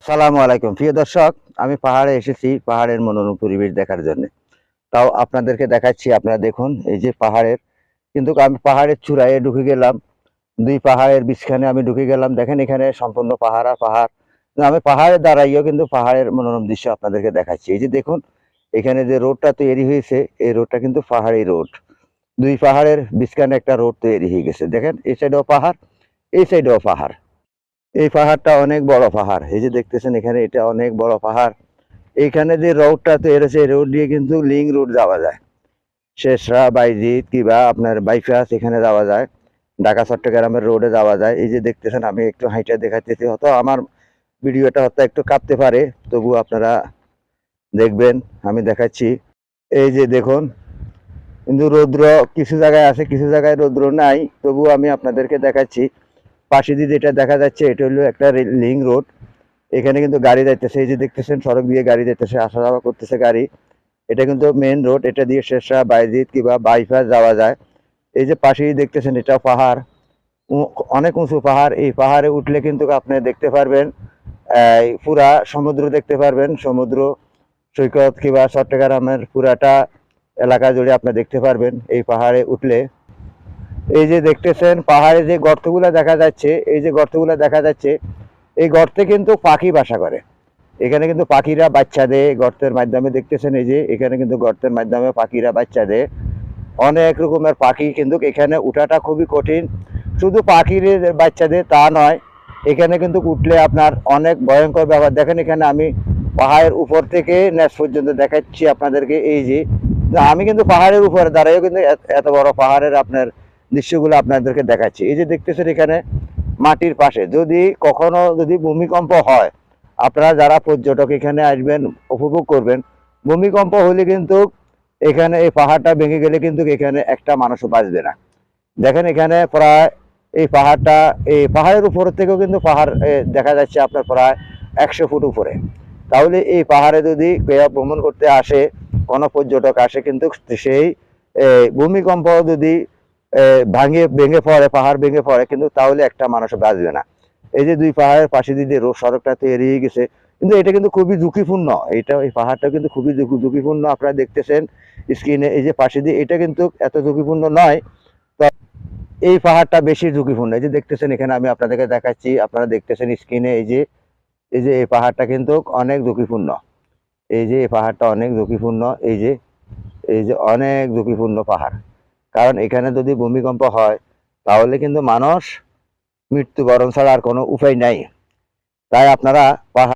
সালামু আলাইকুম প্রিয় দর্শক। আমি পাহাড়ে এসেছি পাহাড়ের মনোরম পরিবেশ দেখার জন্য। তাও আপনাদেরকে দেখাচ্ছি, আপনারা দেখুন এই যে পাহাড়ের, কিন্তু আমি পাহাড়ের চূড়ায় ঢুকে গেলাম। দুই পাহাড়ের বিছখানে আমি ঢুকে গেলাম। দেখেন এখানে সম্পূর্ণ পাহাড় আর পাহাড়। আমি পাহাড়ে দাঁড়াইও কিন্তু পাহাড়ের মনোরম দৃশ্য আপনাদেরকে দেখাচ্ছি। এই যে দেখুন এখানে যে রোডটা তৈরি হয়েছে, এই রোডটা কিন্তু পাহাড়ি রোড। দুই পাহাড়ের বিছখানে একটা রোড তৈরি হয়ে গেছে। দেখেন এই সাইডেও পাহাড়, এই সাইডেও পাহাড়। এই পাহাড়টা অনেক বড় পাহাড়। এই যে দেখতেছেন এখানে, এটা অনেক বড় পাহাড়। এইখানে যে রোডটা তৈরি হয়েছে, এই রোড দিয়ে কিন্তু লিঙ্ক রোড যাওয়া যায়। শেষরা, বাইজিৎ কিংবা আপনার বাইপাস, এখানে যাওয়া যায়। ঢাকা চট্টগ্রামের রোডে যাওয়া যায়। এই যে দেখতেছেন আমি একটু হাইটা দেখাচ্ছি, হয়তো আমার ভিডিওটা হয়তো একটু কাঁপতে পারে, তবু আপনারা দেখবেন আমি দেখাচ্ছি। এই যে দেখুন, কিন্তু রৌদ্র কিছু জায়গায় আছে, কিছু জায়গায় রৌদ্র নাই, তবু আমি আপনাদেরকে দেখাচ্ছি। পাশে দিয়ে যেটা দেখা যাচ্ছে, এটা হলো একটা লিঙ্ক রোড। এখানে কিন্তু গাড়ি যাইতেছে। এই যে দেখতেছেন সড়ক দিয়ে গাড়ি যাইতেছে, আসা যাওয়া করতেছে গাড়ি। এটা কিন্তু মেন রোড, এটা দিয়ে শেরশাহ, বাইজিৎ কিংবা বাইপাস যাওয়া যায়। এই যে পাশেই দেখতেছেন, এটা পাহাড়, অনেক উঁচু পাহাড়। এই পাহাড়ে উঠলে কিন্তু আপনি দেখতে পারবেন পুরা সমুদ্র দেখতে পারবেন। সমুদ্র সৈকত কিংবা চট্টগ্রামের পুরাটা এলাকা জুড়ে আপনি দেখতে পারবেন এই পাহাড়ে উঠলে। এই যে দেখতেছেন পাহাড়ে যে গর্তগুলো দেখা যাচ্ছে, এই যে গর্তগুলো দেখা যাচ্ছে, এই গর্তে কিন্তু পাখি বাসা করে। এখানে কিন্তু পাখিরা বাচ্চা দেয় গর্তের মাধ্যমে। দেখতেছেন এই যে এখানে কিন্তু গর্তের মাধ্যমে পাখিরা বাচ্চা দেয়। অনেক রকমের পাখি, কিন্তু এখানে উঠাটা খুবই কঠিন। শুধু পাখির বাচ্চা দেয় তা নয়, এখানে কিন্তু উঠলে আপনার অনেক ভয়ঙ্কর ব্যাপার। দেখেন এখানে আমি পাহাড়ের উপর থেকে নেচ পর্যন্ত দেখাচ্ছি আপনাদেরকে। এই যে আমি কিন্তু পাহাড়ের উপরে দাঁড়াইও কিন্তু এত বড় পাহাড়ের আপনার দৃশ্যগুলো আপনাদেরকে দেখাচ্ছি। এই যে দেখতেছেন এখানে মাটির পাশে যদি কখনো যদি ভূমিকম্প হয়, আপনারা যারা পর্যটক এখানে আসবেন, উপভোগ করবেন, ভূমিকম্প হলে কিন্তু এখানে এই পাহাড়টা ভেঙে গেলে কিন্তু এখানে একটা মানুষও বাঁচবে না। দেখেন এখানে প্রায় এই পাহাড়টা, এই পাহাড়ের উপর থেকেও কিন্তু পাহাড় দেখা যাচ্ছে আপনার প্রায় 100 ফুট উপরে। তাহলে এই পাহাড়ে যদি কেউ ভ্রমণ করতে আসে, কোনো পর্যটক আসে, কিন্তু সেই ভূমিকম্প যদি ভেঙে পড়ে, পাহাড় ভেঙে পড়ে, কিন্তু তাহলে একটা মানুষ বাঁচবে না। এই যে দুই পাহাড়ের পাশে দিয়ে সড়কটা তৈরি হয়ে গেছে, কিন্তু এটা কিন্তু খুবই ঝুঁকিপূর্ণ। এটা এই পাহাড়টা কিন্তু খুবই ঝুঁকিপূর্ণ। আপনারা দেখতেছেন স্ক্রিনে এই যে পাশে দিয়ে, এটা কিন্তু এত ঝুঁকিপূর্ণ নয়। তো এই পাহাড়টা বেশি ঝুঁকিপূর্ণ। এই যে দেখতেছেন এখানে আমি আপনাদেরকে দেখাচ্ছি, আপনারা দেখতেছেন স্ক্রিনে, এই যে এই পাহাড়টা কিন্তু অনেক ঝুঁকিপূর্ণ। এই যে এই পাহাড়টা অনেক ঝুঁকিপূর্ণ। এই যে অনেক ঝুঁকিপূর্ণ পাহাড়। কারণ এখানে যদি ভূমিকম্প হয়, তাহলে কিন্তু মানুষ মৃত্যুবরণ ছাড়া আর কোনো উপায় নাই। তাই আপনারা পাহাড়